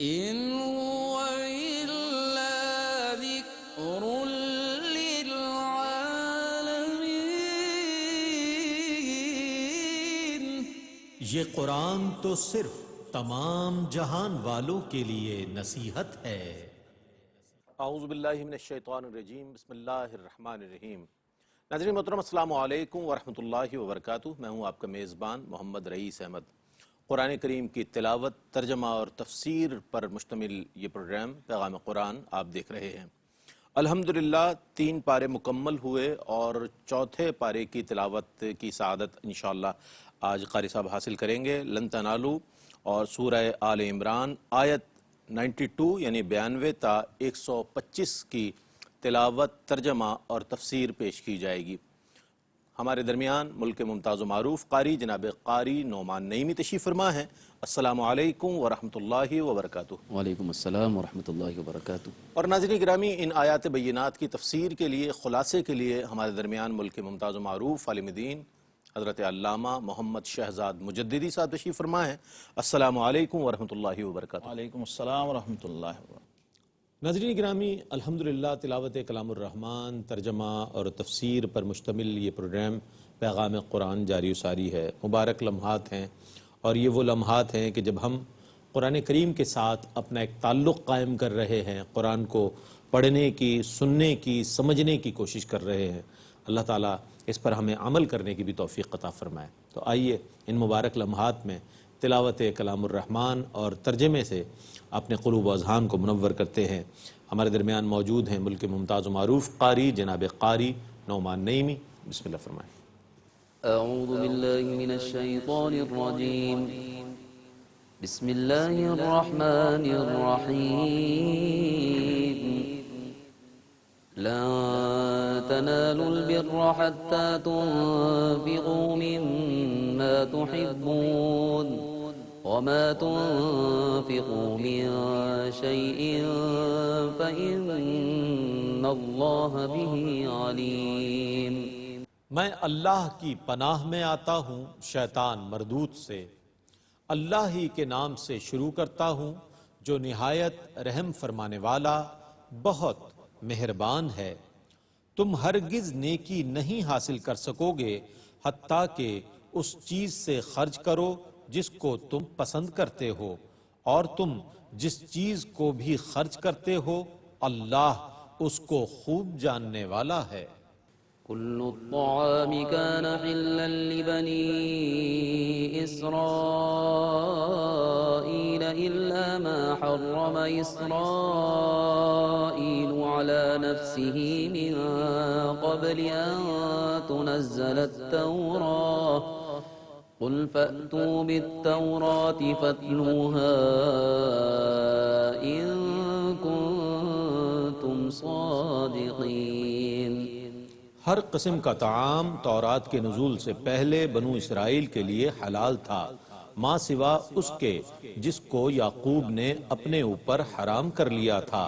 إن هو إلا ذكر للعالمين. یہ قرآن تو صرف تمام جہان والوں کے لیے نصیحت ہے۔ اعوذ باللہ من الشیطان الرجیم، بسم اللہ الرحمن الرحیم۔ ناظرین محترم، السلام علیکم ورحمۃ اللہ وبرکاتہ۔ میں ہوں آپ کا میزبان محمد رئیس احمد۔ قرآن کریم کی تلاوت، ترجمہ اور تفسیر پر مشتمل یہ پروگرام پیغام قرآن آپ دیکھ رہے ہیں۔ الحمدللہ 3 پارے مکمل ہوئے اور چوتھے پارے کی تلاوت کی سعادت انشاءاللہ آج قاری صاحب حاصل کریں گے۔ لن تنالو اور سورہ آل عمران آیت 92 یعنی 92 تا 125 کی تلاوت، ترجمہ اور تفسیر پیش کی جائے گی۔ ہمارے درمیان ملک ممتاز و معروف قاری جناب قاری نعمان نعیمی تشریف فرما ہیں۔ السلام علیکم ورحمۃ اللہ وبرکاتہ۔ وعلیکم السلام ورحمۃ اللہ وبرکاتہ۔ اور ناظرین گرامی، ان آیات بینات کی تفسیر کے لیے، خلاصے کے لیے ہمارے درمیان ملک ممتاز و معروف عالم دین حضرت علامہ محمد شہزاد مجددی صاحب تشریف فرما ہیں۔ السلام علیکم ورحمۃ اللہ وبرکاتہ۔ وعلیکم السلام ورحمۃ اللہ وبرکاتہ۔ ناظرین گرامی، الحمدللہ تلاوت کلام الرحمن، ترجمہ اور تفسیر پر مشتمل یہ پروگرام پیغام قرآن جاری و ساری ہے۔ مبارک لمحات ہیں، اور یہ وہ لمحات ہیں کہ جب ہم قرآن کریم کے ساتھ اپنا ایک تعلق قائم کر رہے ہیں، قرآن کو پڑھنے کی، سننے کی، سمجھنے کی کوشش کر رہے ہیں۔ اللہ تعالیٰ اس پر ہمیں عمل کرنے کی بھی توفیق عطا فرمائے۔ تو آئیے ان مبارک لمحات میں تلاوت کلام الرحمن اور ترجمے سے اپنے قلوب و اذہان کو منور کرتے ہیں۔ ہمارے درمیان موجود ہیں ملک ممتاز و معروف قاری جناب قاری نعمان نعیمی۔ بسم اللہ فرمائیں۔ اعوذ باللہ من الشیطان الرجیم، بسم اللہ الرحمن الرحیم۔ لن تنالوا البر حتى تنفقوا مما تحبون وما تنفقوا من شيء فإن الله به عليم۔ میں اللہ کی پناہ میں آتا ہوں شیطان مردود سے۔ اللہ ہی کے نام سے شروع کرتا ہوں جو نہایت رحم فرمانے والا، بہت مہربان ہے۔ تم ہرگز نیکی نہیں حاصل کر سکو گے حتیٰ کہ اس چیز سے خرچ کرو جس کو تم پسند کرتے ہو، اور تم جس چیز کو بھی خرچ کرتے ہو اللہ اس کو خوب جاننے والا ہے۔ كل الطعام كان حلا لبني إسرائيل إلا ما حرم إسرائيل على نفسه من قبل أن تنزل التوراة قل فأتوا بالتوراة فاتلوها إن كنتم صادقين۔ ہر قسم کا طعام تورات کے نزول سے پہلے بنو اسرائیل کے لیے حلال تھا، ماں سوا اس کے جس کو یعقوب نے اپنے اوپر حرام کر لیا تھا۔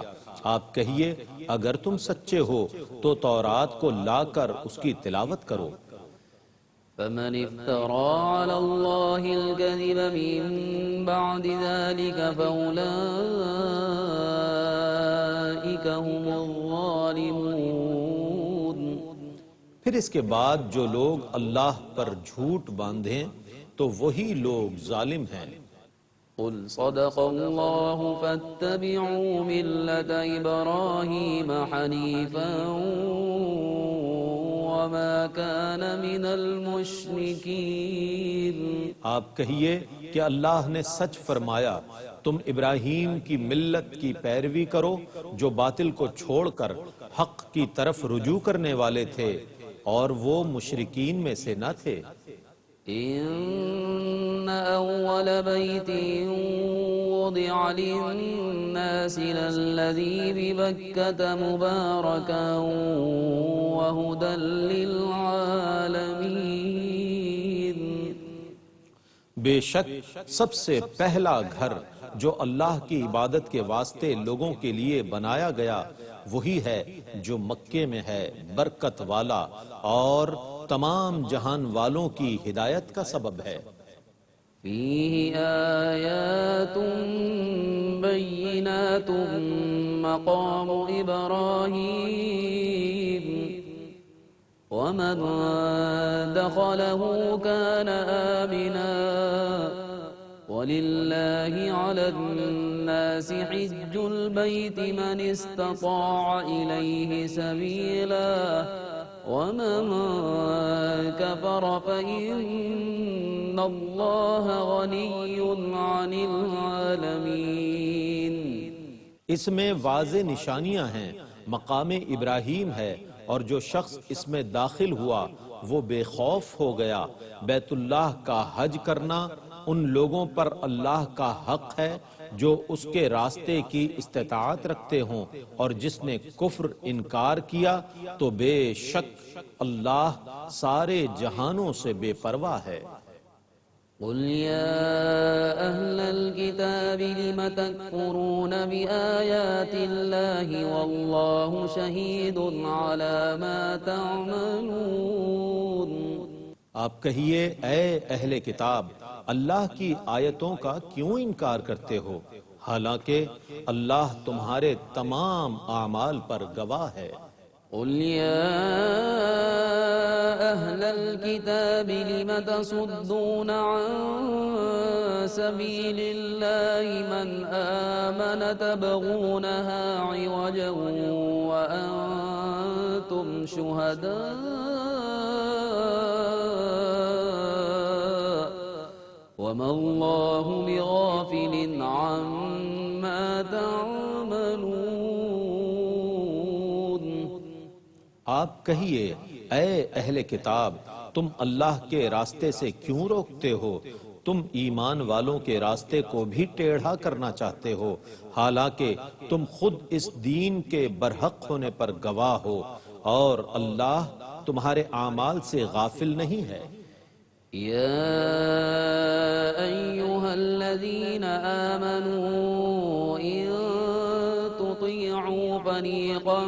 آپ کہیے اگر تم سچے ہو تو تورات کو لا کر اس کی تلاوت کرو۔ فمن افترى على الله الكذب من بعد ذلك فأولئك هم الظالمون۔ پھر اس کے بعد جو لوگ اللہ پر جھوٹ باندھیں تو وہی لوگ ظالم ہیں۔ قل صدق الله فاتبعوا ملة إبراهيم حنيفا وما كان من المشركين۔ آپ کہیے کہ اللہ نے سچ فرمایا، تم ابراہیم کی ملت کی پیروی کرو جو باطل کو چھوڑ کر حق کی طرف رجوع کرنے والے تھے، اور وہ مشرکین میں سے نہ تھے۔ إن أول بيت وضع للناس للذي ببكة مباركا وهدى للعالمين۔ بے شک سب سے پہلا گھر جو اللہ کی عبادت کے واسطے لوگوں کے لیے بنایا گیا وہی ہے جو مکے میں ہے، برکت والا اور تمام جہان والوں کی ہدایت کا سبب ہے۔ فيه آيات بينات مقام إبراهيم ومن دخله كان آمنا ولله على الناس حج البيت من استطاع إليه سبيلا ومن كفر فإن الله غني عن العالمين. اس میں واضح نشانیاں ہیں، مقام ابراہیم ہے، اور جو شخص اس میں داخل ہوا وہ بے خوف ہو گیا. بیت اللہ کا حج کرنا ان لوگوں پر اللہ کا حق ہے جو اس کے راستے کی استطاعت رکھتے ہوں، اور جس نے کفر انکار کیا تو بے شک اللہ سارے جہانوں سے بے پرواہ ہے. قل يا أهل الكتاب لم تكفرون بآيات الله والله شهيد على ما تعملون. آپ کہیے اے اہل کتاب، اللہ کی آیتوں کا کیوں انکار کرتے ہو، حالانکہ اللہ تمہارے تمام اعمال پر گواہ ہے. قل يا أهل الكتاب لم تصدون عن سبيل الله من آمن تبغونها عوجا وأنتم شهداء وما الله بغافل عما تعملون. آپ کہیے اے اہل کتاب، تم اللہ کے راستے سے کیوں روکتے ہو؟ تم ایمان والوں کے راستے کو بھی ٹیڑھا کرنا چاہتے ہو، حالانکہ تم خود اس دین کے برحق ہونے پر گواہ ہو، اور اللہ تمہارے اعمال سے غافل نہیں ہے. يا أيها الذين آمنوا إن تطيعوا فريقا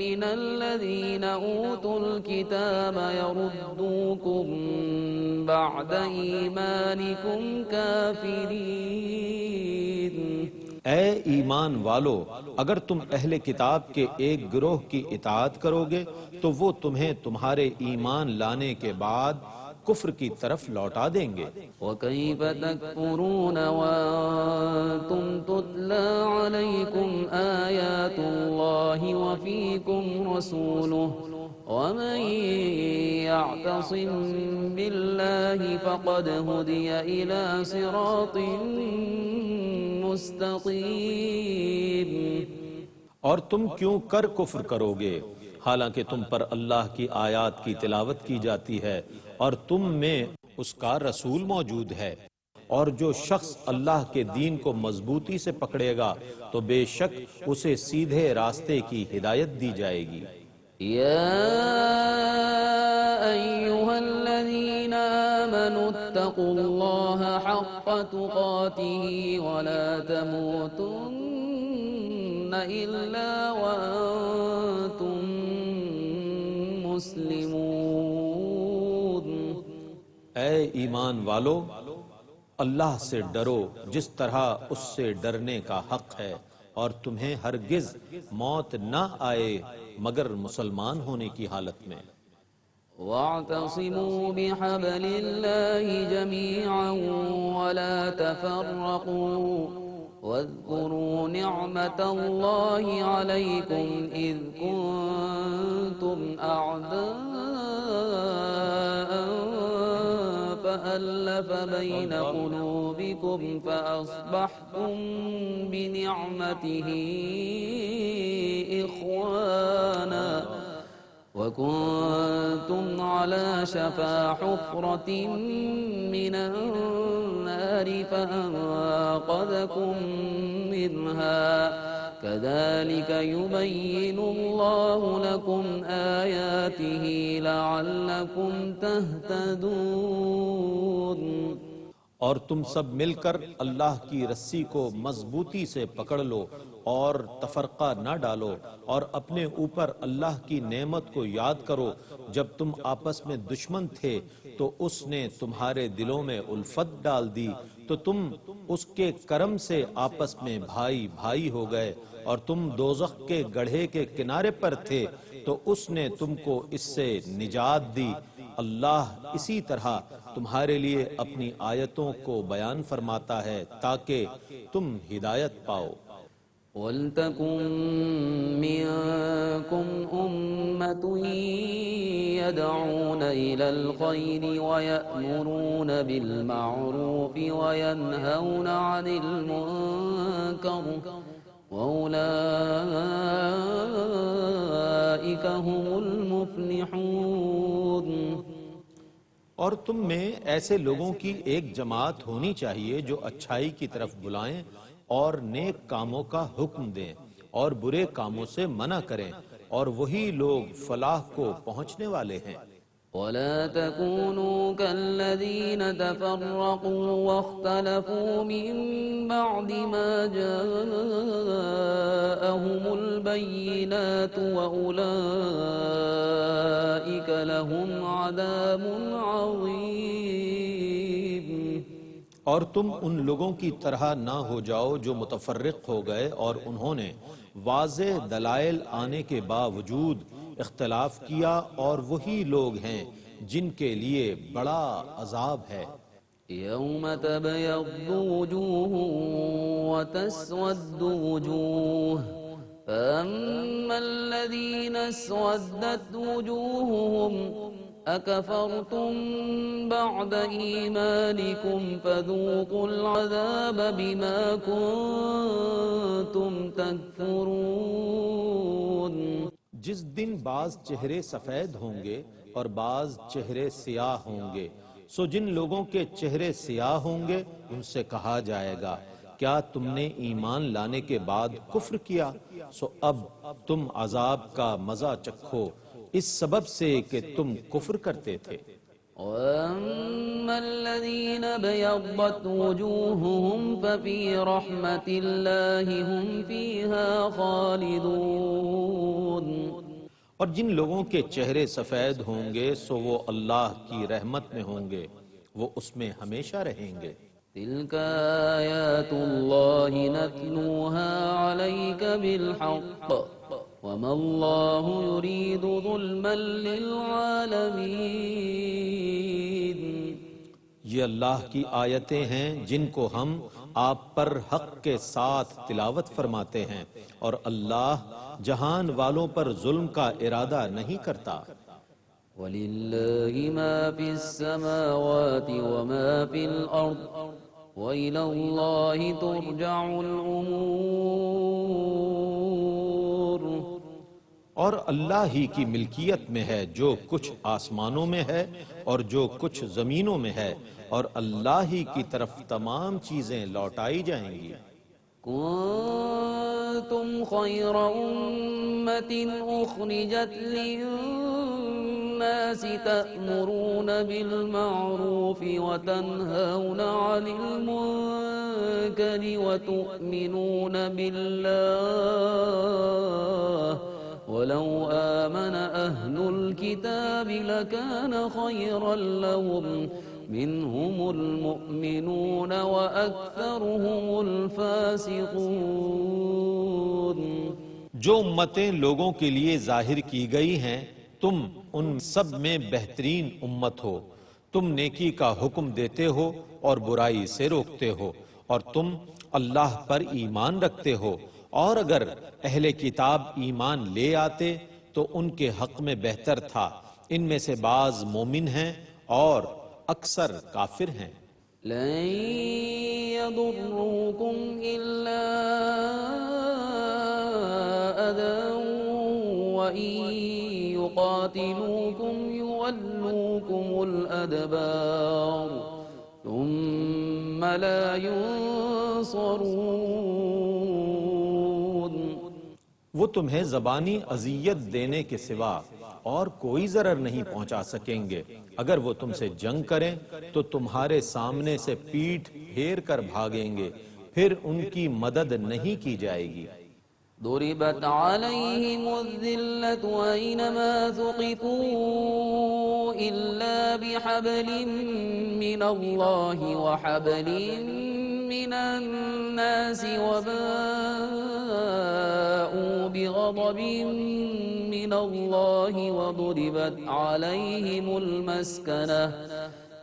من الذين أوتوا الكتاب يردوكم بعد إيمانكم كافرين. اے ایمان والو، اگر تم اہل کتاب کے ایک گروہ کی اطاعت کرو گے تو وہ تمہیں تمہارے ایمان لانے کے بعد کفر کی طرف لوٹا دیں گے. وكيف تكفرون وأنتم تتلى عليكم آيات الله وفيكم رسوله ومن يعتصم بالله فقد هدي إلى صراط مستقيم. اور تم کیوں کر کفر کرو گے حالانکہ تم پر اللہ کی آیات کی تلاوت کی جاتی ہے اور تم میں اس کا رسول موجود ہے، اور جو شخص اللہ کے دین کو مضبوطی سے پکڑے گا تو بے شک اسے سیدھے راستے کی ہدایت دی جائے گی. يا أيها الذين آمنوا اتقوا الله حق تقاته ولا تموتن إلا وأنتم مسلمون. اے ایمان والو، اللہ سے ڈرو جس طرح اس سے ڈرنے کا حق ہے، اور تمہیں ہرگز موت نہ آئے مگر مسلمان ہونے کی حالت میں. واعتصموا بحبل الله جميعا ولا تفرقوا واذكروا نعمة الله عليكم إذ كنتم أعداء فألف بين قلوبكم فأصبحتم بنعمته إخوانا وكنتم على شفا حفرة من النار فأنقذكم منها كذلك يبين الله لكم آياته لعلكم تهتدون. اور تم سب مل کر اللہ کی رسی کو مضبوطی سے پکڑ لو اور تفرقہ نہ ڈالو، اور اپنے اوپر اللہ کی نعمت کو یاد کرو جب تم آپس میں دشمن تھے تو اس نے تمہارے دلوں میں الفت ڈال دی تو تم اس کے کرم سے آپس میں بھائی بھائی ہو گئے اور تم دوزخ کے گڑھے کے کنارے پر تھے تو اس نے تم کو اس سے نجات دی۔ اللہ اسی طرح تمہارے لیے اپنی آیتوں کو بیان فرماتا ہے تاکہ تم ہدایت پاؤ۔ وَلْتَكُن مِّنكُمْ أُمَّةٌ يَدْعُونَ إِلَى الْخَيْرِ وَيَأْمُرُونَ بِالْمَعْرُوفِ وَيَنْهَوْنَ عَنِ الْمُنكَرِ وَأُولَئِكَ هُمُ الْمُفْلِحُونَ۔ اور تم میں ایسے لوگوں کی ایک جماعت ہونی چاہیے جو اچھائی کی طرف بلائیں اور نیک کاموں کا حکم دیں اور برے کاموں سے منع کریں، اور وہی لوگ فلاح کو پہنچنے والے ہیں۔ وَلَا تَكُونُوا كَالَّذِينَ تَفَرَّقُوا وَاخْتَلَفُوا مِن بَعْدِ مَا جَاءَهُمُ الْبَيِّنَاتُ وَأُولَئِكَ لَهُمْ عَذَابٌ عَظِيمٌ۔ اور تم ان لوگوں کی طرح نہ ہو جاؤ جو متفرق ہو گئے اور انہوں نے واضح دلائل آنے کے باوجود اختلاف کیا، اور وہی لوگ ہیں جن کے لیے بڑا عذاب ہے۔ يَوْمَ تَبْيَضُّ وُجُوهٌ وَتَسْوَدُّ وُجُوهٌ فَأَمَّا الَّذِينَ اسْوَدَّتْ وُجُوهُهُمْ أَكَفَرْتُمْ بَعْدَ إِيمَانِكُمْ فَذُوقُوا الْعَذَابَ بِمَا كُنتُمْ تَكْفُرُونَ۔ جس دن بعض چہرے سفید ہوں گے اور بعض چہرے سیاہ ہوں گے، سو جن لوگوں کے چہرے سیاہ ہوں گے ان سے کہا جائے گا کیا تم نے ایمان لانے کے بعد کفر کیا؟ سو اب تم عذاب کا مزہ چکھو اس سبب سے کہ تم کفر کرتے تھے۔ وَأَمَّا الَّذِينَ ابْيَضَّتْ وُجُوهُهُمْ فَفِي رَحْمَةِ اللَّهِ هُمْ فِيهَا خَالِدُونَ۔ اور جن لوگوں کے چہرے سفید ہوں گے سو وہ اللہ کی رحمت میں ہوں گے، وہ اس میں ہمیشہ رہیں گے۔ تِلْكَ آيَاتُ اللَّهِ نَتْلُوهَا عَلَيْكَ بِالْحَقِّ وَمَا اللَّهُ يُرِيدُ ظُلْمًا لِّلْعَالَمِينَ۔ یہ اللہ کی آیتیں ہیں جن کو ہم آپ پر حق کے ساتھ تلاوت فرماتے ہیں، اور اللہ جہان والوں پر ظلم کا ارادہ نہیں کرتا۔ وَلِلَّهِ مَا فِي السَّمَاوَاتِ وَمَا فِي الْأَرْضِ وَإِلَى اللَّهِ تُرْجَعُ الْأُمُورُ۔ اور اللہ ہی کی ملکیت میں ہے جو کچھ آسمانوں میں ہے اور جو کچھ زمینوں میں ہے، اور اللہ ہی کی طرف تمام چیزیں لوٹائی جائیں گی۔ كنتم خير أمة أخرجت للناس تأمرون بالمعروف وتنهون عن المنكر وتؤمنون بالله ولو آمن أهل الكتاب لكان خيرا لهم منهم المؤمنون وأكثرهم الفاسقون۔ جو امتیں لوگوں کے لیے ظاہر کی گئی ہیں تم ان سب میں بہترین امت ہو، تم نیکی کا حکم دیتے ہو اور برائی سے روکتے ہو، اور تم اللہ پر ایمان رکھتے ہو، اور اگر اہل کتاب ایمان لے آتے تو ان کے حق میں بہتر تھا، ان میں سے بعض مومن ہیں اور اکثر کافر ہیں۔ لن يضروكم إلا أذى وإن يقاتلوكم يولوكم الأدبار ثم لا ينصرون۔ وہ تمہیں زبانی اذیت دینے کے سوا اور کوئی ضرر نہیں پہنچا سکیں گے، اگر وہ تم سے جنگ کریں تو تمہارے سامنے سے پیٹھ پھیر کر بھاگیں گے، پھر ان کی مدد نہیں کی جائے گی۔ ضربت عليهم الذلة أينما ثقفوا إلا بحبل من الله وحبل من الناس وباءوا بغضب من الله وضربت عليهم المسكنة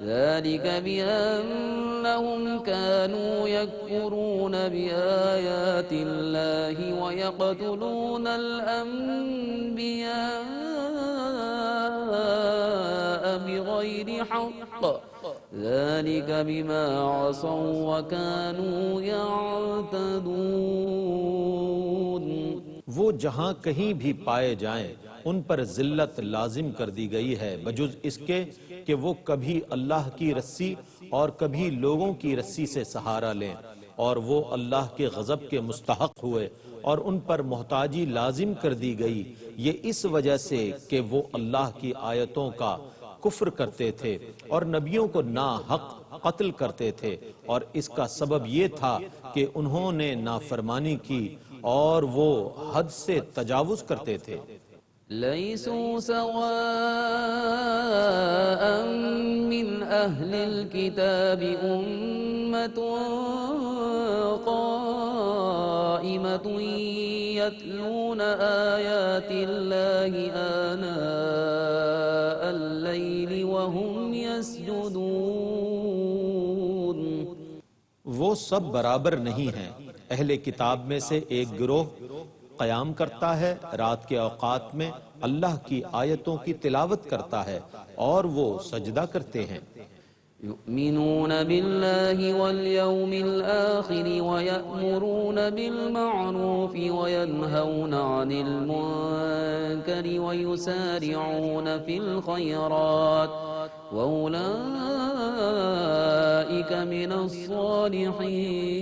ذلك بأنهم كانوا يكفرون بآيات الله ويقتلون الأنبياء بغير حق ذلك بما عصوا وكانوا يعتدون. وہ جہاں کہیں بھی پائے جائیں ان پر ذلت لازم کر دی گئی ہے بجز اس کے کہ وہ کبھی اللہ کی رسی اور کبھی لوگوں کی رسی سے سہارا لیں، اور وہ اللہ کے غضب کے مستحق ہوئے اور ان پر محتاجی لازم کر دی گئی، یہ اس وجہ سے کہ وہ اللہ کی آیتوں کا کفر کرتے تھے اور نبیوں کو ناحق قتل کرتے تھے، اور اس کا سبب یہ تھا کہ انہوں نے نافرمانی کی اور وہ حد سے تجاوز کرتے تھے. ليسوا سواء من أهل الكتاب أمة قائمة يتلون آيات الله آناء الليل وهم يسجدون. وہ سب برابر نہیں ہیں. اہل کتاب میں سے ایک گروہ قیام کرتا ہے، رات کے اوقات میں اللہ کی آیتوں کی تلاوت کرتا ہے اور وہ سجدہ کرتے ہیں. يؤمنون بالله واليوم الآخر ويأمرون بالمعروف وينهون عن المنكر ويسارعون في الخيرات وأولئك من الصالحين.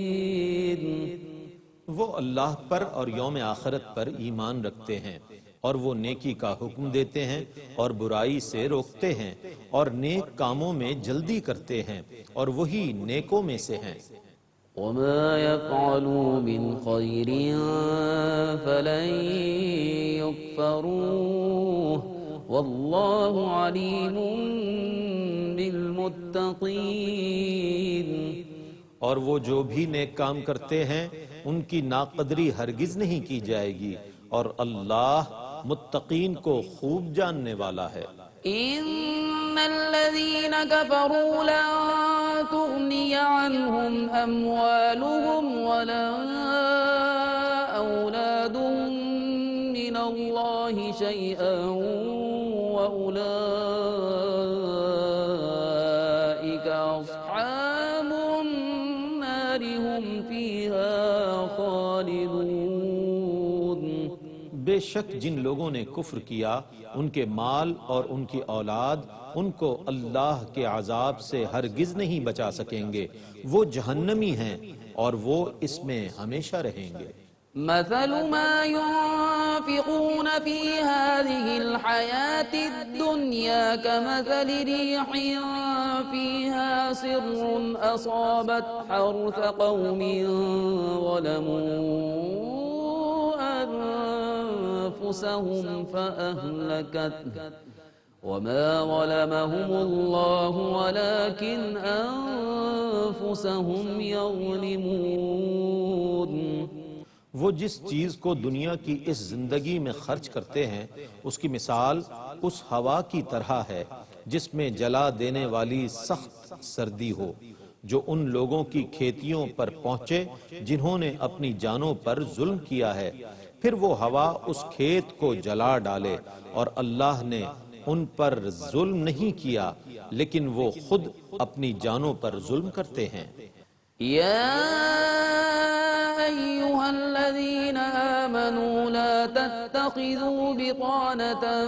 وہ اللہ پر اور یوم آخرت پر ایمان رکھتے ہیں اور وہ نیکی کا حکم دیتے ہیں اور برائی سے روکتے ہیں اور نیک کاموں میں جلدی کرتے ہیں اور وہی نیکوں میں سے ہیں. وما يفعلوا من خير فلن يكفروه والله عليم بالمتقين. اور وہ جو بھی نیک کام کرتے ہیں ان کی ناقدری ہرگز نہیں کی جائے گی اور اللہ متقین کو خوب جاننے والا ہے. ان الذين كفروا لن تغني عنهم اموالهم ولا اولادهم من الله شيئا واولئك اصحاب النار هم فيها خالدون. بے شک جن لوگوں نے کفر کیا ان کے مال اور ان کی اولاد ان کو اللہ کے عذاب سے ہرگز نہیں بچا سکیں گے، وہ جہنمی ہیں اور وہ اس میں ہمیشہ رہیں گے. مثل ما ينفقون في هذه الحياة الدنيا كمثل ريح فيها صر أصابت حرث قوم ظلموا أنفسهم فأهلكته وما ظلمهم الله ولكن أنفسهم يظلمون. وہ جس چیز کو دنیا کی اس زندگی میں خرچ کرتے ہیں اس کی مثال اس ہوا کی طرح ہے جس میں جلا دینے والی سخت سردی ہو، جو ان لوگوں کی کھیتیوں پر پہنچے جنہوں نے اپنی جانوں پر ظلم کیا ہے، پھر وہ ہوا اس کھیت کو جلا ڈالے اور اللہ نے ان پر ظلم نہیں کیا لیکن وہ خود اپنی جانوں پر ظلم کرتے ہیں. يا أيها الذين آمنوا لا تتخذوا بطانة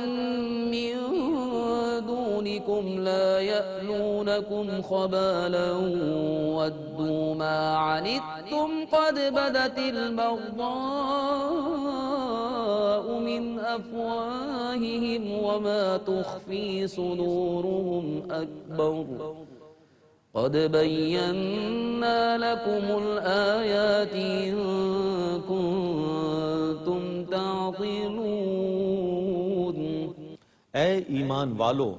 من دونكم لا يألونكم خبالا ودوا ما عنتم قد بدت البغضاء من أفواههم وما تخفي صدورهم أكبر قد بينا لكم الآيات إن كنتم تعطلون اے ایمان والو،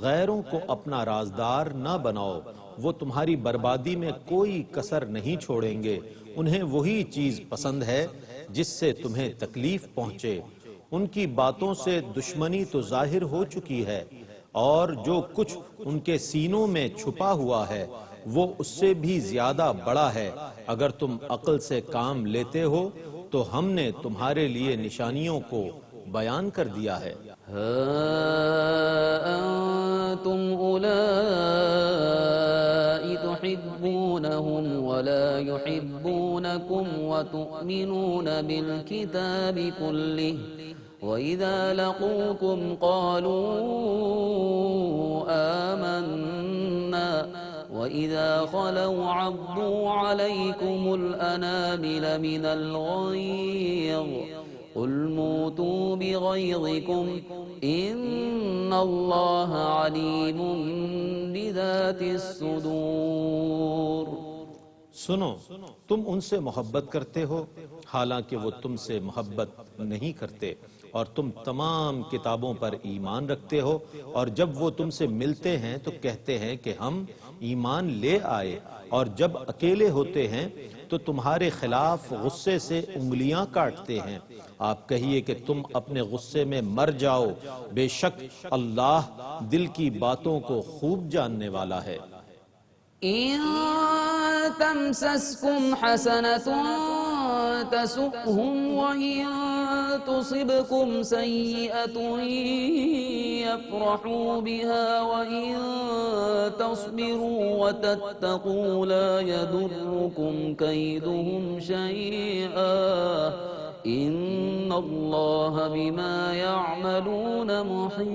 غیروں کو اپنا رازدار نہ بناؤ، وہ تمہاری بربادی میں کوئی کسر نہیں چھوڑیں گے۔ انہیں وہی چیز پسند ہے جس سے تمہیں تکلیف پہنچے۔ ان کی باتوں سے دشمنی تو ظاہر ہو چکی ہے، اور جو کچھ ان کے سینوں میں چھپا ہوا ہے وہ اس سے بھی زیادہ بڑا ہے۔ اگر تم عقل سے کام لیتے ہو تو ہم نے تمہارے لیے نشانیوں کو بیان کر دیا ہے۔ ها أنتم أولئك تحبونهم ولا يحبونكم وتؤمنون بالكتاب كله وإذا لقوكم قالوا آمنا وإذا خلوا عضوا عليكم الأنامل من الغيظ قل موتوا بغيظكم إن الله عليم بذات الصدور۔ سنو، تم ان سے محبت کرتے ہو حالانکہ وہ تم سے محبت نہیں کرتے، اور تم تمام کتابوں پر ایمان رکھتے ہو، اور جب وہ تم سے ملتے ہیں تو کہتے ہیں کہ ہم ایمان لے آئے، اور جب اکیلے ہوتے ہیں تو تمہارے خلاف غصے سے انگلیاں کاٹتے ہیں۔ آپ کہیے کہ تم اپنے غصے میں مر جاؤ، بے شک اللہ دل کی باتوں کو خوب جاننے والا ہے۔ إن تمسسكم حسنة تسؤهم وإن تصبكم سيئة يفرحوا بها وإن تصبروا وتتقوا لا يضركم كيدهم شيئا إن الله بما يعملون محيط۔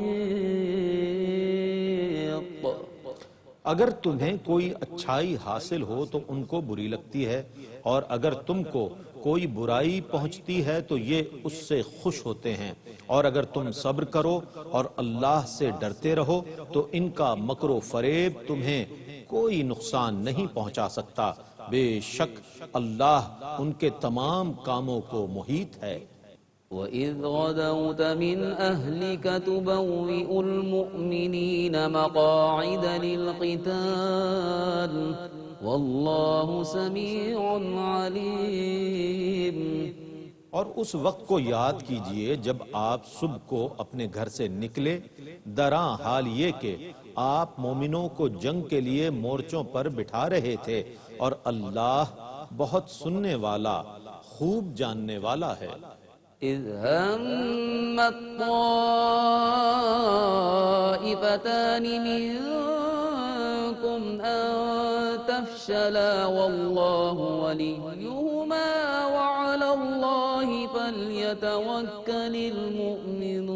اگر تمہیں کوئی اچھائی حاصل ہو تو ان کو بری لگتی ہے، اور اگر تم کو کوئی برائی پہنچتی ہے تو یہ اس سے خوش ہوتے ہیں، اور اگر تم صبر کرو اور اللہ سے ڈرتے رہو تو ان کا مکر و فریب تمہیں کوئی نقصان نہیں پہنچا سکتا، بے شک اللہ ان کے تمام کاموں کو محیط ہے۔ وَإِذْ غَدَوْتَ مِنْ أَهْلِكَ تُبَوِّئُ الْمُؤْمِنِينَ مَقَاعِدَ لِلْقِتَالِ وَاللَّهُ سَمِيعٌ عَلِيمٌ۔ اور اس وقت کو یاد کیجئے جب آپ صبح کو اپنے گھر سے نکلے، دراں حال یہ کہ آپ مومنوں کو جنگ کے لیے مورچوں پر بٹھا رہے تھے، اور اللہ بہت سننے والا، خوب جاننے والا ہے۔ إِذْ هَمَّتْ طَائِفَتَانِ مِنْكُمْ أَنْ تَفْشَلَا وَاللَّهُ وَلِيُّهُمَا وَعَلَى اللَّهِ فَلْيَتَوَكَّلِ الْمُؤْمِنُونَ۔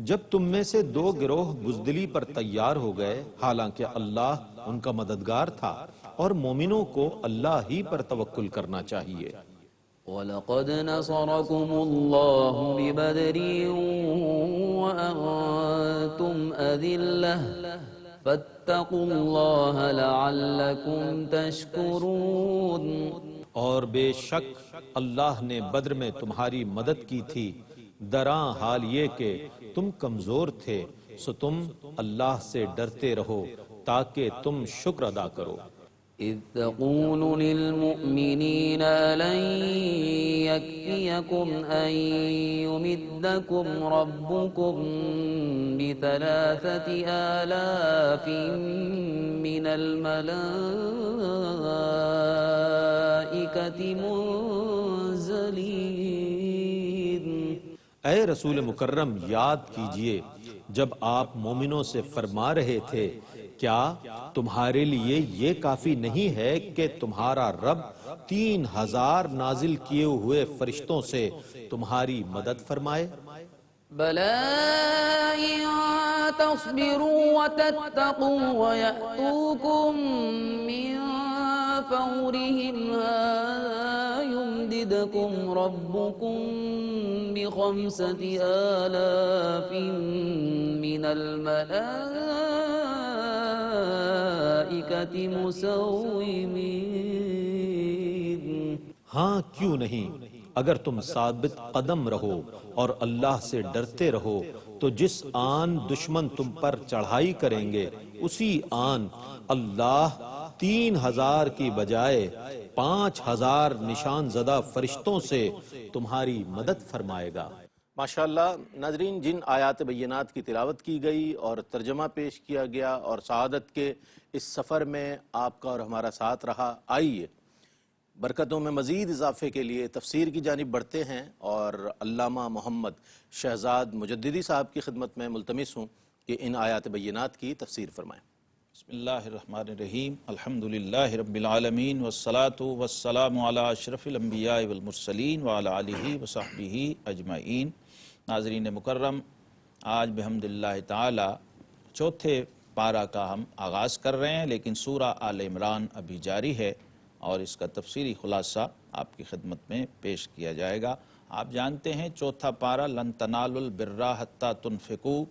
جب تم میں سے دو گروہ بزدلی پر تیار ہو گئے، حالانکہ اللہ ان کا مددگار تھا، اور مومنوں کو اللہ ہی پر توکل کرنا چاہیے۔ وَلَقَدْ نَصَرَكُمُ اللَّهُ بِبَدْرٍ وَأَنْتُمْ أَذِلَّةٌ فَاتَّقُوا اللَّهَ لَعَلَّكُمْ تَشْكُرُونَ۔ اور بے شک اللہ نے بدر میں تمہاری مدد کی تھی، دراں حال یہ کہ تم کمزور تھے، سو تم اللہ سے ڈرتے رہو تاکہ تم شکر ادا کرو۔ إذ تقول للمؤمنين لن يكفيكم أن يمدكم ربكم ب3,000 من الملائكة منزلين۔ اے رسول مکرم، یاد کیجئے جب آپ مومنوں سے فرما رہے تھے، کیا تمہارے لیے یہ کافی نہیں ہے کہ تمہارا رب 3,000 نازل کیے ہوئے فرشتوں سے تمہاری مدد فرمائے؟ بَلَىٰ إِن تَصْبِرُوا وَتَتَّقُوا وَيَأْتُوكُم مِّن فَوْرِهِمْ هَٰذَا يُمْدِدْكُمْ رَبُّكُم ب5,000 مِّنَ الْمَلَائِكَةِ مُسَوِّمِينَ۔ ہاں کیوں نہیں، اگر تم ثابت قدم رہو اور اللہ سے ڈرتے رہو تو جس آن دشمن تم پر چڑھائی کریں گے اسی آن اللہ 3000 کی بجائے 5000 نشان زدہ فرشتوں سے تمہاری مدد فرمائے گا۔ ماشاءاللہ ناظرین، جن آیات بینات کی تلاوت کی گئی اور ترجمہ پیش کیا گیا اور سعادت کے اس سفر میں آپ کا اور ہمارا ساتھ رہا، آئیے برکتوں میں مزید اضافے کے لیے تفسیر کی جانب بڑھتے ہیں اور علامہ محمد شہزاد مجددی صاحب کی خدمت میں ملتمس ہوں کہ ان آیات بینات کی تفسیر فرمائیں۔ بسم اللہ الرحمن الرحیم، الحمدللہ رب العالمین والصلاة والسلام علی اشرف الانبیاء والمرسلین وعلی آلہ وصحبہ اجمعین۔ ناظرین مکرم، آج بحمداللہ تعالی چوتھے پارہ کا ہم آغاز کر رہے ہیں، لیکن سورہ آل عمران ابھی جاری ہے اور اس کا تفسیری خلاصہ آپ کی خدمت میں پیش کیا جائے گا۔ آپ جانتے ہیں چوتھا پارہ لن تنالوا البر حتی تنفقوا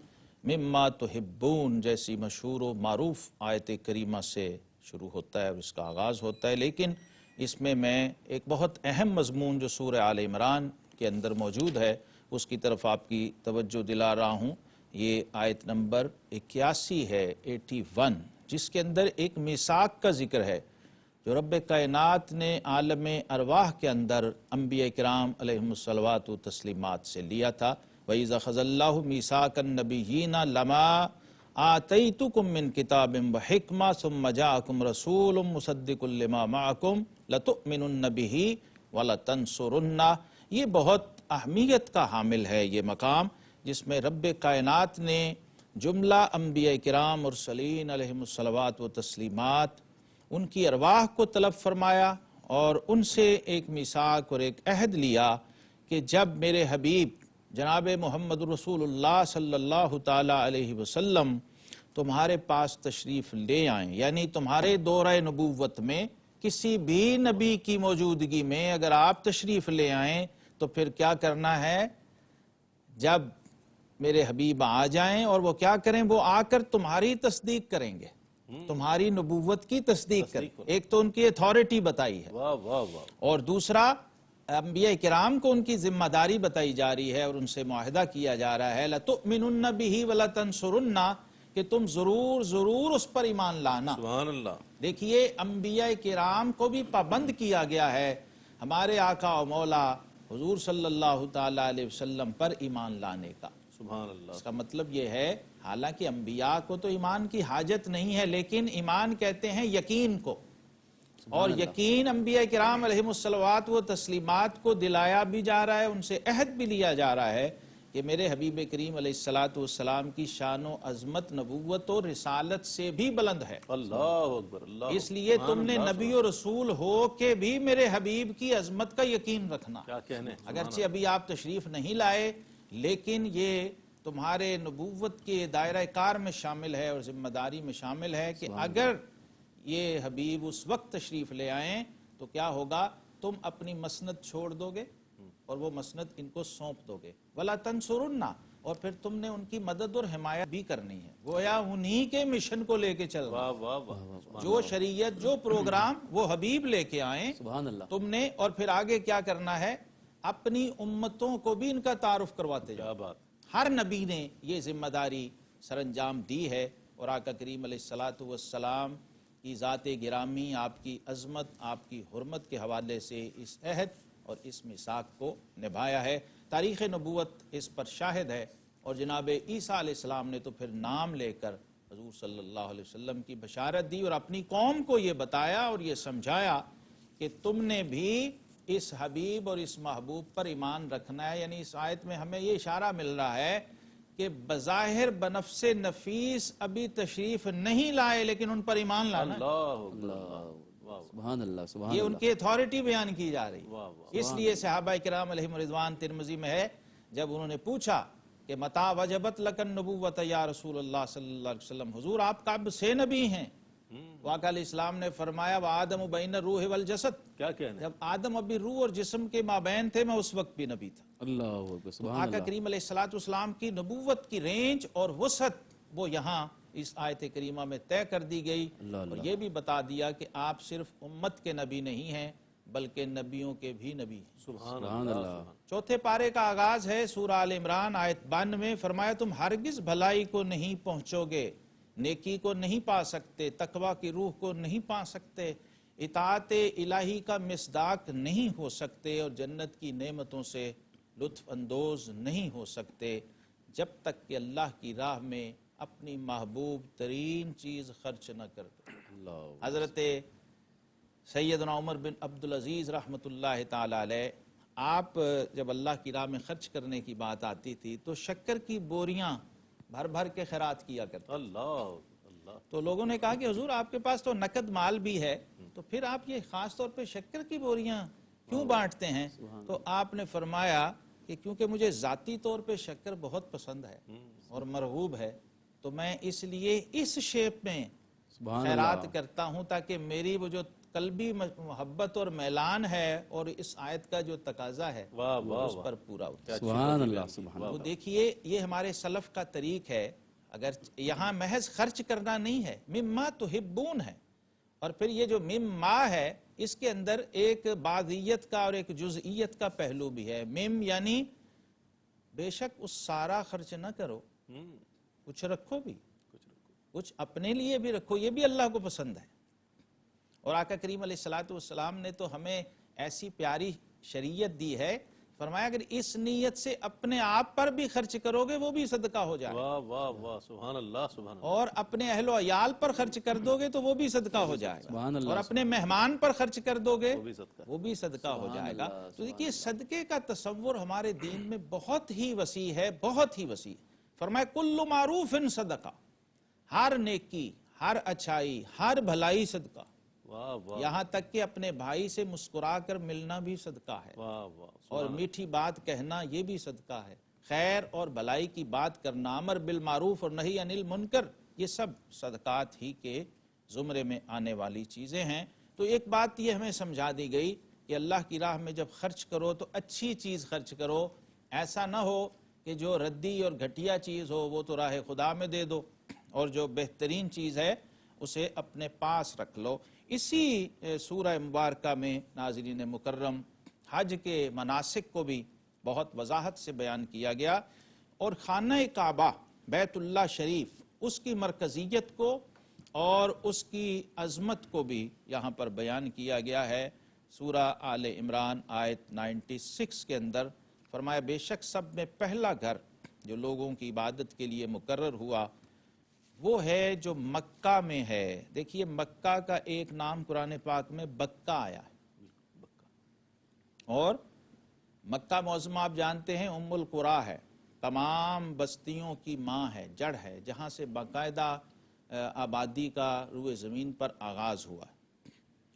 مما تحبون جیسی مشہور و معروف آیت کریمہ سے شروع ہوتا ہے اور اس کا آغاز ہوتا ہے، لیکن اس میں ایک بہت اہم مضمون جو سورہ آل عمران کے اندر موجود ہے اس کی طرف آپ کی توجہ دلا رہا ہوں۔ یہ آیت نمبر 81 ہے، 81، جس کے اندر ایک میثاق کا ذکر ہے جو رب کائنات نے عالم ارواح کے اندر انبیاء کرام علیہم الصلوات و تسلیمات سے لیا تھا۔ وَإِذَا خَذَ اللَّهُ مِيثَاقَ النَّبِيِّينَ لَمَا آتَيْتُكُم مِّن كِتَابٍ وَحِكْمَةٍ ثُمَّ جَاءَكُمْ رَسُولٌ مُصَدِّقٌ لِّمَا مَعَكُمْ لَتُؤْمِنُنَّ بِهِ وَلَتَنصُرُنَّهُ۔ یہ بہت اہمیت کا حامل ہے یہ مقام، جس میں رب کائنات نے جملہ انبیاء کرام مرسلین علیہم الصلوات و تسلیمات ان کی ارواح کو طلب فرمایا اور ان سے ایک میثاق اور ایک عہد لیا کہ جب میرے حبیب جناب محمد رسول اللہ صلی اللہ تعالی علیہ وسلم تمہارے پاس تشریف لے آئیں، یعنی تمہارے دورہ نبوت میں کسی بھی نبی کی موجودگی میں اگر آپ تشریف لے آئیں تو پھر کیا کرنا ہے؟ جب میرے حبیب آ جائیں اور وہ کیا کریں؟ وہ آ کر تمہاری تصدیق کریں گے، تمہاری نبوت کی تصدیق کریں۔ ایک تو ان کی اتھارٹی بتائی ہے، واہ واہ واہ، اور دوسرا انبیاء کرام کو ان کی ذمہ داری بتائی جا رہی ہے اور ان سے معاہدہ کیا جا رہا ہے لَتُؤْمِنُنَّ بِهِ وَلَتَنْصُرُنَّ، کہ تم ضرور اس پر ایمان لانا۔ سبحان اللہ۔ دیکھیے انبیاء کرام کو بھی پابند کیا گیا ہے ہمارے آقا و مولا حضور صلی اللہ تعالی علیہ وسلم پر ایمان لانے کا۔ سبحان اللہ۔ اس کا مطلب یہ ہے حالانکہ انبیاء کو تو ایمان کی حاجت نہیں ہے، لیکن ایمان کہتے ہیں یقین کو، اور یقین انبیاء کرام علیہم الصلوات و تسلیمات کو دلایا بھی جا رہا ہے، ان سے عہد بھی لیا جا رہا ہے کہ میرے حبیب کریم علیہ الصلوۃ والسلام کی شان و عظمت نبوت و رسالت سے بھی بلند ہے۔ اللہ اکبر، اللہ، اس لیے تم نے نبی و رسول ہو کے بھی میرے حبیب کی عظمت کا یقین رکھنا۔ کیا کہنے، اگرچہ ابھی آپ تشریف نہیں لائے، لیکن یہ تمہارے نبوت کے دائرہ کار میں شامل ہے اور ذمہ داری میں شامل ہے کہ اگر یہ حبیب اس وقت تشریف لے آئیں تو کیا ہوگا؟ تم اپنی مسند چھوڑ دو گے اور وہ مسند ان کو سونپ دو گے، وَلَا تَنْصُرُنَّ، اور پھر تم نے ان کی مدد اور حمایت بھی کرنی ہے، گویا انہی کے مشن کو لے کے چل رہا واہ واہ واہ، جو شریعت جو پروگرام وہ حبیب لے کے آئیں سبحان اللہ۔ تم نے، اور پھر آگے کیا کرنا ہے؟ اپنی امتوں کو بھی ان کا تعارف کرواتے جاؤ۔ کیا بات۔ ہر نبی نے یہ ذمہ داری سر انجام دی ہے، اور آقا کریم علیہ الصلوۃ والسلام کی ذات گرامی، آپ کی عظمت، آپ کی حرمت کے حوالے سے اس عہد اور اس میثاق کو نبھایا ہے۔ تاریخ نبوت اس پر شاہد ہے، اور جناب عیسیٰ علیہ السلام نے تو پھر نام لے کر حضور صلی اللہ علیہ وسلم کی بشارت دی اور اپنی قوم کو یہ بتایا اور یہ سمجھایا کہ تم نے بھی اس حبیب اور اس محبوب پر ایمان رکھنا ہے۔ یعنی اس آیت میں ہمیں یہ اشارہ مل رہا ہے کہ بظاہر بنفس نفیس ابھی تشریف نہیں لائے، لیکن ان پر ایمان لانا ہے۔ سبحان اللہ، سبحان یہ ان اللہ۔ کی اتھارٹی بیان کی جا رہی، اس لیے صحابہ کرام علیہم رضوان، ترمذی میں ہے جب انہوں نے پوچھا کہ متا وجبت لک النبوۃ یا رسول اللہ صلی اللہ علیہ وسلم، حضور آپ کب سے نبی ہیں؟ آقا علیہ السلام نے فرمایا وآدم بین الروح والجسد، کیا کہنے، جب آدم ابھی روح اور جسم کے مابین تھے میں اس وقت بھی نبی تھا۔ اللہ اکبر، سبحان آقا اللہ۔ کریم علیہ السلام کی نبوت کی رینج اور وسعت وہ یہاں اس آیت کریمہ میں طے کر دی گئی، اور یہ بھی بتا دیا کہ آپ صرف امت کے نبی نہیں ہیں بلکہ نبیوں کے بھی نبی ہیں۔ سبحان اللہ۔ چوتھے پارے کا آغاز ہے سورہ آل عمران آیت 92، فرمایا تم ہرگز بھلائی کو نہیں پہنچو گے، نیکی کو نہیں پا سکتے، تقوی کی روح کو نہیں پا سکتے، اطاعت الہی کا مصداق نہیں ہو سکتے، اور جنت کی نعمتوں سے لطف اندوز نہیں ہو سکتے جب تک کہ اللہ کی راہ میں اپنی محبوب ترین چیز خرچ نہ کر دو۔ حضرت سیدنا عمر بن عبدالعزیز رحمۃ اللہ تعالی علیہ، آپ جب اللہ کی راہ میں خرچ کرنے کی بات آتی تھی تو شکر کی بوریاں بھر بھر کے خیرات کیا کرتے۔ اللہ اللہ۔ تو لوگوں نے کہا کہ حضور آپ کے پاس تو نقد مال بھی ہے، تو پھر آپ یہ خاص طور پہ شکر کی بوریاں کیوں بانٹتے ہیں؟ تو آپ نے فرمایا کہ کیونکہ مجھے ذاتی طور پہ شکر بہت پسند ہے اور مرغوب ہے، تو میں اس لیے اس شیپ میں خیرات کرتا ہوں تاکہ میری وہ جو قلبی محبت اور میلان ہے اور اس آیت کا جو تقاضا ہے اس پر پورا ہوتا ہے۔ سبحان اللہ سبحان وہ دیکھیے یہ ہمارے سلف کا طریق ہے، اگر یہاں محض خرچ کرنا نہیں ہے، مما تحبون ہے، اور پھر یہ جو مما ہے اس کے اندر ایک بعضیت کا اور ایک جزئیت کا پہلو بھی ہے۔ مم یعنی بے شک اس سارا خرچ نہ کرو، کچھ رکھو بھی، کچھ اپنے لیے بھی رکھو، یہ بھی اللہ کو پسند ہے۔ اور آقا کریم علیہ الصلوۃ والسلام نے تو ہمیں ایسی پیاری شریعت دی ہے، فرمایا اگر اس نیت سے اپنے آپ پر بھی خرچ کرو گے وہ بھی صدقہ ہو جائے گا، واہ واہ واہ، سبحان اللہ سبحان اللہ۔ اور اپنے اہل و عیال پر خرچ کر دو گے تو وہ بھی صدقہ ہو جائے سبحان گا، اللہ، اور اپنے مہمان پر خرچ کر دو گے صدقہ، وہ بھی صدقہ ہو جائے گا۔ تو دیکھیے صدقے کا تصور ہمارے دین میں بہت ہی وسیع ہے، بہت ہی وسیع۔ فرمایا کل معروف صدقہ، ہر نیکی، ہر اچھائی، ہر بھلائی صدقہ، واہ واہ یہاں تک کہ اپنے بھائی سے مسکرا کر ملنا بھی صدقہ ہے، واہ واہ، اور میٹھی بات کہنا یہ بھی صدقہ ہے، خیر اور بھلائی کی بات کرنا، امر بالمعروف اور نہی عن المنکر، یہ سب صدقات ہی کے زمرے میں آنے والی چیزیں ہیں۔ تو ایک بات یہ ہمیں سمجھا دی گئی کہ اللہ کی راہ میں جب خرچ کرو تو اچھی چیز خرچ کرو، ایسا نہ ہو کہ جو ردی اور گھٹیا چیز ہو وہ تو راہ خدا میں دے دو، اور جو بہترین چیز ہے اسے اپنے پاس رکھ لو۔ اسی سورہ مبارکہ میں ناظرین مکرم حج کے مناسک کو بھی بہت وضاحت سے بیان کیا گیا، اور خانہ کعبہ بیت اللہ شریف اس کی مرکزیت کو اور اس کی عظمت کو بھی یہاں پر بیان کیا گیا ہے۔ سورہ آل عمران آیت 96 کے اندر فرمایا بے شک سب میں پہلا گھر جو لوگوں کی عبادت کے لیے مقرر ہوا وہ ہے جو مکہ میں ہے۔ دیکھیے مکہ کا ایک نام قرآن پاک میں بکہ آیا ہے، اور مکہ معظمہ آپ جانتے ہیں ام القریٰ ہے، تمام بستیوں کی ماں ہے، جڑ ہے، جہاں سے باقاعدہ آبادی کا روئے زمین پر آغاز ہوا ہے،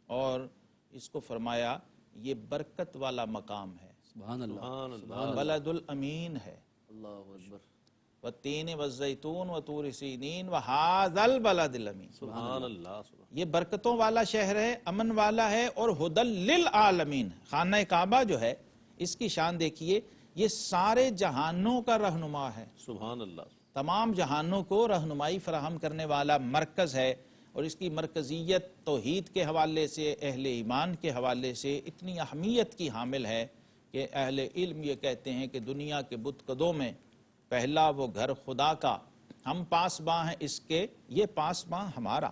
اور اس کو فرمایا یہ برکت والا مقام ہے، سبحان اللہ، بلد الامین ہے، اللہ اکبر، والتین والزیتون وطور سینین وہذا البلد الامین، سبحان اللہ سبحان یہ برکتوں والا شہر ہے، امن والا ہے، اور ہدی للعالمین۔ خانہ کعبہ جو ہے اس کی شان دیکھیے، یہ سارے جہانوں کا رہنما ہے، سبحان اللہ۔ تمام جہانوں کو رہنمائی فراہم کرنے والا مرکز ہے، اور اس کی مرکزیت توحید کے حوالے سے، اہل ایمان کے حوالے سے اتنی اہمیت کی حامل ہے کہ اہل علم یہ کہتے ہیں کہ دنیا کے بت قدوں میں پہلا وہ گھر خدا کا، ہم پاسباں ہیں اس کے، یہ پاسباں ہمارا۔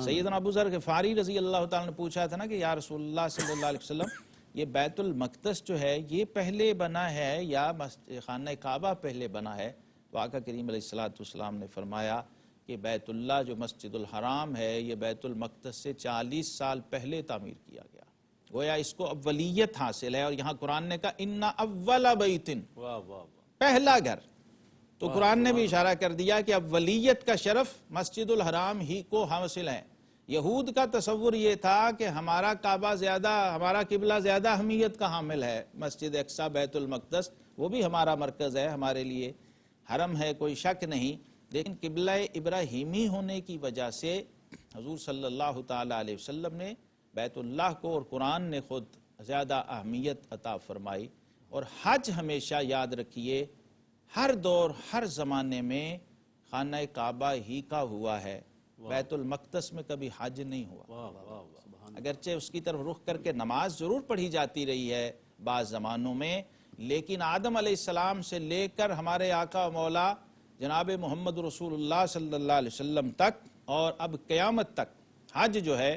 سیدنا ابو ذر غفاری رضی اللہ تعالیٰ نے پوچھا تھا نا کہ یا رسول اللہ صلی اللہ علیہ وسلم یہ بیت المقدس جو ہے یہ پہلے بنا ہے یا خانہ کعبہ پہلے بنا ہے؟ تو آقا کریم علیہ الصلوۃ والسلام نے فرمایا کہ بیت اللہ جو مسجد الحرام ہے یہ بیت المقدس سے 40 سال پہلے تعمیر کیا گیا، گویا اس کو اولیت حاصل ہے، اور یہاں قرآن نے کہا ان اول بیت، واہ واہ، پہلا گھر، تو قرآن نے بھی اشارہ کر دیا کہ اولیت کا شرف مسجد الحرام ہی کو حاصل ہے۔ یہود کا تصور یہ تھا کہ ہمارا کعبہ زیادہ، ہمارا قبلہ زیادہ اہمیت کا حامل ہے، مسجد اقصی بیت المقدس وہ بھی ہمارا مرکز ہے، ہمارے لیے حرم ہے، کوئی شک نہیں، لیکن قبلہ ابراہیمی ہونے کی وجہ سے حضور صلی اللہ تعالی علیہ وسلم نے بیت اللہ کو اور قرآن نے خود زیادہ اہمیت عطا فرمائی۔ اور حج ہمیشہ یاد رکھیے ہر دور ہر زمانے میں خانہ کعبہ ہی کا ہوا ہے، بیت المقدس میں کبھی حج نہیں ہوا۔ اگرچہ اس کی طرف رخ کر کے نماز ضرور پڑھی جاتی رہی ہے بعض زمانوں میں، لیکن آدم علیہ السلام سے لے کر ہمارے آقا و مولا جناب محمد رسول اللہ صلی اللہ علیہ وسلم تک اور اب قیامت تک حج جو ہے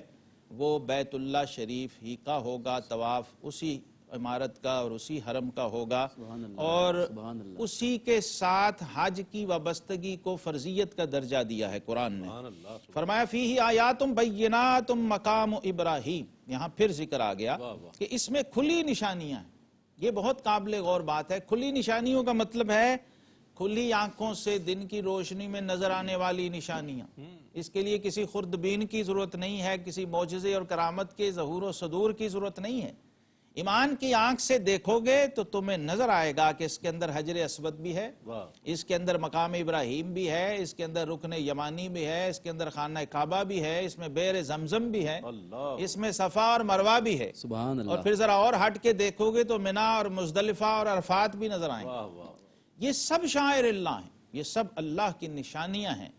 وہ بیت اللہ شریف ہی کا ہوگا، طواف اسی عمارت کا اور اسی حرم کا ہوگا، اور اسی کے ساتھ حج کی وابستگی کو فرضیت کا درجہ دیا ہے قرآن نے۔ فرمایا فیہ آیات بینات مقام ابراہیم، یہاں پھر ذکر آ گیا کہ اس میں کھلی نشانیاں ہیں۔ یہ بہت قابل غور بات ہے۔ کھلی نشانیوں کا مطلب ہے کھلی آنکھوں سے دن کی روشنی میں نظر آنے والی نشانیاں۔ اس کے لیے کسی خوردبین کی ضرورت نہیں ہے، کسی معجزے اور کرامت کے ظہور و صدور کی ضرورت نہیں ہے۔ ایمان کی آنکھ سے دیکھو گے تو تمہیں نظر آئے گا کہ اس کے اندر حجر اسود بھی ہے، اس کے اندر مقام ابراہیم بھی ہے، اس کے اندر رکن یمانی بھی ہے، اس کے اندر خانہ کعبہ بھی ہے، اس میں بئر زمزم بھی ہے، اس میں صفا اور مروہ بھی ہے۔ سبحان اللہ۔ اور پھر ذرا اور ہٹ کے دیکھو گے تو منا اور مزدلفہ اور عرفات بھی نظر آئیں گے۔ یہ سب شاعر اللہ ہیں، یہ سب اللہ کی نشانیاں ہیں،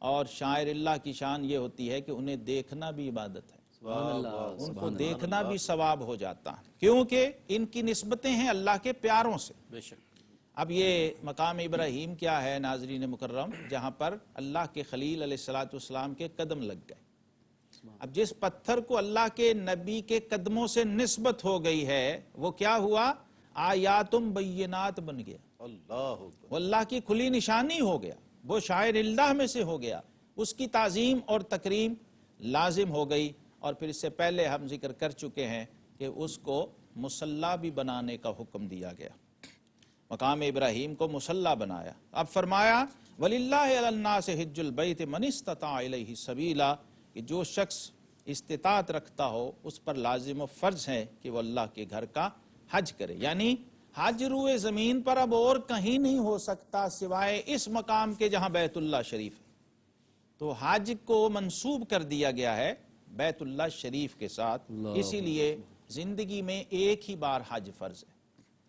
اور شاعر اللہ کی شان یہ ہوتی ہے کہ انہیں دیکھنا بھی عبادت ہے، ان کو دیکھنا بھی ثواب ہو جاتا ہے، کیونکہ ان کی نسبتیں ہیں اللہ کے پیاروں سے۔ اب یہ مقام ابراہیم کیا ہے ناظرین مکرم؟ جہاں پر اللہ کے خلیل علیہ السلام کے قدم لگ گئے۔ اب جس پتھر کو اللہ کے نبی کے قدموں سے نسبت ہو گئی ہے وہ کیا ہوا؟ آیاتم بینات بن گیا، وہ اللہ کی کھلی نشانی ہو گیا، وہ شاعر اللہ میں سے ہو گیا، اس کی تعظیم اور تکریم لازم ہو گئی۔ اور پھر اس سے پہلے ہم ذکر کر چکے ہیں کہ اس کو مصلی بھی بنانے کا حکم دیا گیا، مقام ابراہیم کو مصلی بنایا۔ اب فرمایا وَلِلَّهِ عَلَى النَّاسِ حِجُّ الْبَيْتِ مَنِ اسْتَطَاعَ إِلَيْهِ سَبِيلًا، کہ جو شخص استطاعت رکھتا ہو اس پر لازم و فرض ہے کہ وہ اللہ کے گھر کا حج کرے، یعنی حج روئے زمین پر اب اور کہیں نہیں ہو سکتا سوائے اس مقام کے جہاں بیت اللہ شریف ہے۔ تو حج کو منسوب کر دیا گیا ہے بیت اللہ شریف کے ساتھ، اسی لیے زندگی میں ایک ہی بار حج فرض ہے،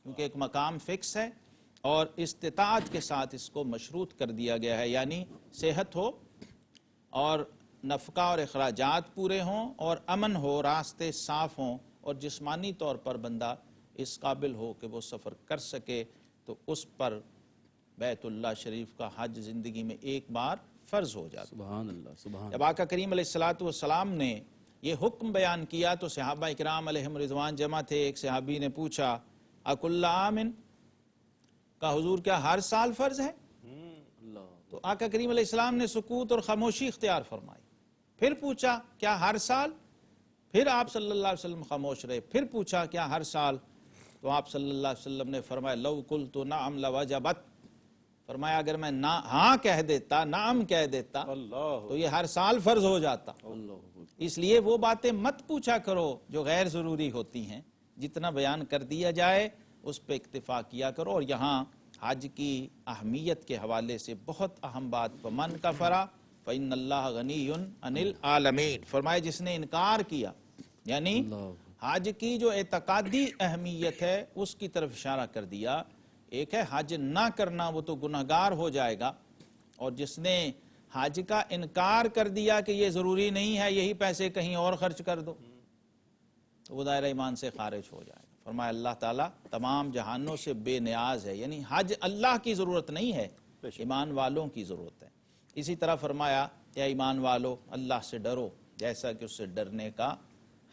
کیونکہ ایک مقام فکس ہے اور استطاعت کے ساتھ اس کو مشروط کر دیا گیا ہے، یعنی صحت ہو اور نفقہ اور اخراجات پورے ہوں اور امن ہو، راستے صاف ہوں، اور جسمانی طور پر بندہ اس قابل ہو کہ وہ سفر کر سکے، تو اس پر بیت اللہ شریف کا حج زندگی میں ایک بار فرض ہو جاتا۔ سبحان اللہ، سبحان جب آقا کریم علیہ السلام نے یہ حکم بیان کیا تو صحابہ اکرام علیہم رضوان جمع تھے۔ ایک صحابی نے پوچھا اکل عام، کا حضور کیا ہر سال فرض ہے؟ تو آقا کریم علیہ السلام نے سکوت اور خاموشی اختیار فرمائی۔ پھر پوچھا کیا ہر سال؟ پھر آپ صلی اللہ علیہ وسلم خاموش رہے۔ پھر پوچھا کیا ہر سال؟ تو آپ صلی اللہ علیہ وسلم نے فرمایا لو قلت نعم لوجبت، فرمایا اگر میں ہاں کہہ دیتا، نعم کہہ دیتا تو یہ ہر سال فرض ہو جاتا۔ اس لیے وہ باتیں مت پوچھا کرو جو غیر ضروری ہوتی ہیں، جتنا بیان کر دیا جائے اس پہ اکتفا کیا کرو۔ اور یہاں حج کی اہمیت کے حوالے سے بہت اہم بات وَمَنْ كَفَرَ فَإِنَّ اللَّهَ غَنِيٌّ عَنِ الْعَالَمِينَ، فرمایا جس نے انکار کیا، یعنی حج کی جو اعتقادی اہمیت ہے اس کی طرف اشارہ کر دیا۔ ایک ہے حج نہ کرنا، وہ تو گناہگار ہو جائے گا، اور جس نے حج کا انکار کر دیا کہ یہ ضروری نہیں ہے، یہی پیسے کہیں اور خرچ کر دو، تو وہ دائرہ ایمان سے خارج ہو جائے گا۔ فرمایا اللہ تعالیٰ تمام جہانوں سے بے نیاز ہے، یعنی حج اللہ کی ضرورت نہیں ہے، ایمان والوں کی ضرورت ہے۔ اسی طرح فرمایا یا ایمان والو اللہ سے ڈرو جیسا کہ اس سے ڈرنے کا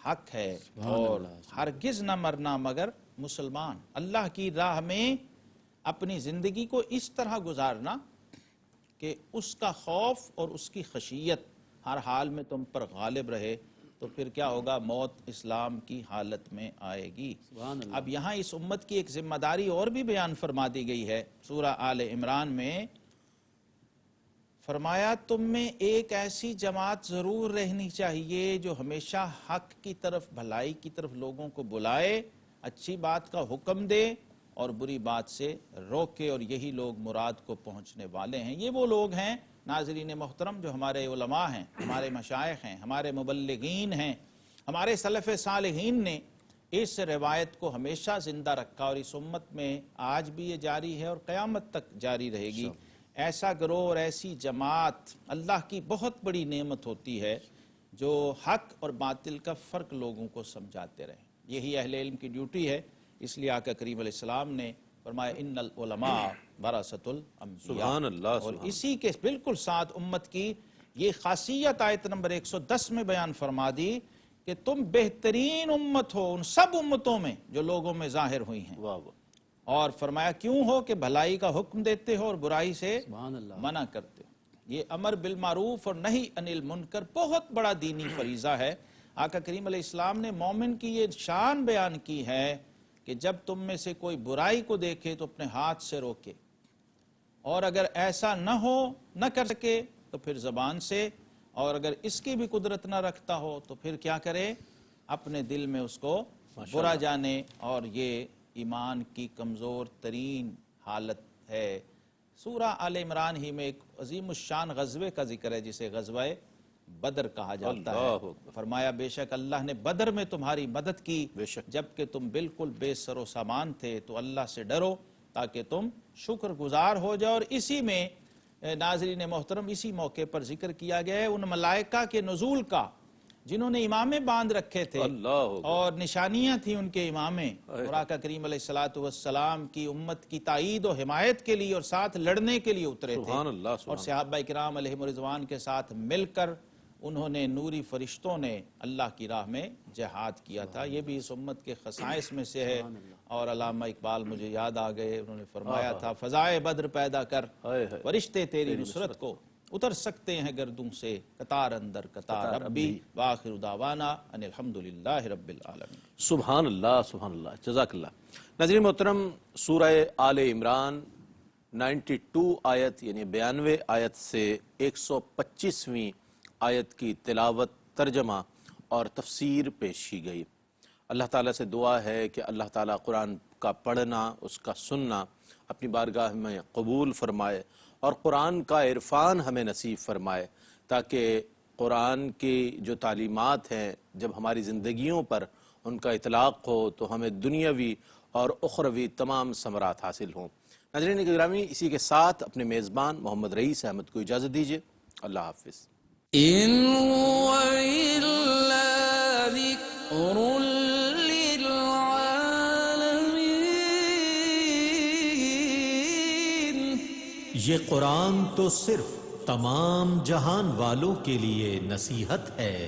حق ہے، اور ہرگز نہ مرنا مگر مسلمان۔ اللہ کی راہ میں اپنی زندگی کو اس طرح گزارنا کہ اس کا خوف اور اس کی خشیت ہر حال میں تم پر غالب رہے، تو پھر کیا ہوگا؟ موت اسلام کی حالت میں آئے گی۔ اب یہاں اس امت کی ایک ذمہ داری اور بھی بیان فرما دی گئی ہے سورہ آل عمران میں۔ فرمایا تم میں ایک ایسی جماعت ضرور رہنی چاہیے جو ہمیشہ حق کی طرف، بھلائی کی طرف لوگوں کو بلائے، اچھی بات کا حکم دے اور بری بات سے روکے، اور یہی لوگ مراد کو پہنچنے والے ہیں۔ یہ وہ لوگ ہیں ناظرین محترم جو ہمارے علماء ہیں، ہمارے مشائخ ہیں، ہمارے مبلغین ہیں، ہمارے سلف صالحین نے اس روایت کو ہمیشہ زندہ رکھا، اور اس امت میں آج بھی یہ جاری ہے اور قیامت تک جاری رہے گی۔ ایسا گروہ اور ایسی جماعت اللہ کی بہت بڑی نعمت ہوتی ہے جو حق اور باطل کا فرق لوگوں کو سمجھاتے رہیں. یہی اہل علم کی ڈیوٹی ہے. اس لیے آقا کریم علیہ السلام نے فرمایا ان العلماء ورثۃ الانبیاء. سبحان اللہ. اور اسی کے بالکل ساتھ امت کی یہ خاصیت آیت نمبر 110 میں بیان فرما دی کہ تم بہترین امت ہو ان سب امتوں میں جو لوگوں میں ظاہر ہوئی ہیں. واہ واہ. اور فرمایا کیوں ہو کہ بھلائی کا حکم دیتے ہو اور برائی سے سبحان اللہ. منع کرتے ہو. یہ امر بالمعروف اور نہی عن المنکر بہت بڑا دینی فریضہ ہے. آقا کریم علیہ السلام نے مومن کی یہ شان بیان کی ہے کہ جب تم میں سے کوئی برائی کو دیکھے تو اپنے ہاتھ سے روکے، اور اگر ایسا نہ ہو نہ کر سکے تو پھر زبان سے، اور اگر اس کی بھی قدرت نہ رکھتا ہو تو پھر کیا کرے؟ اپنے دل میں اس کو برا جانے. اور یہ ایمان کی کمزور ترین حالت ہے. سورہ آل عمران ہی میں ایک عظیم الشان غزوے کا ذکر ہے جسے غزوہ بدر کہا جاتا ہے. فرمایا بے شک اللہ نے بدر میں تمہاری مدد کی جبکہ تم بالکل بے سر و سامان تھے، تو اللہ سے ڈرو تاکہ تم شکر گزار ہو جاؤ. اور اسی میں ناظرین محترم اسی موقع پر ذکر کیا گیا ہے ان ملائکہ کے نزول کا جنہوں نے امامے باندھ رکھے تھے اور نشانیاں تھیں ان کے امامے، اور آقا کریم علیہ السلام کی امت کی تائید و حمایت کے لیے اور ساتھ لڑنے کے لیے اترے تھے. اور صحابہ کرام علیہم رضوان کے ساتھ مل کر انہوں نے نوری فرشتوں نے اللہ کی راہ میں جہاد کیا تھا. یہ بھی اس امت کے خصائص میں سے ہے. اور علامہ اقبال مجھے یاد آ گئے، انہوں نے فرمایا تھا فضائے بدر پیدا کر فرشتے تیری نصرت کو اتر سکتے ہیں گردوں سے قطار اندر قطار ربی. وآخر دعوانا ان الحمدللہ رب العالمین. سبحان اللہ سبحان اللہ. جزاک اللہ. ناظرین محترم، سورہ آل عمران 92 آیت یعنی 92 آیت سے 125ویں آیت کی تلاوت، ترجمہ اور تفسیر پیش کی گئی. اللہ تعالیٰ سے دعا ہے کہ اللہ تعالیٰ قرآن کا پڑھنا، اس کا سننا اپنی بارگاہ میں قبول فرمائے اور قرآن کا عرفان ہمیں نصیب فرمائے، تاکہ قرآن کی جو تعلیمات ہیں جب ہماری زندگیوں پر ان کا اطلاق ہو تو ہمیں دنیاوی اور اخروی تمام ثمرات حاصل ہوں. ناظرین گرامی، اسی کے ساتھ اپنے میزبان محمد رئیس احمد کو اجازت دیجیے. اللہ حافظ. إن هو إلا ذكر للعالمين. یہ قرآن تو صرف تمام جہان والوں کے لیے نصیحت ہے.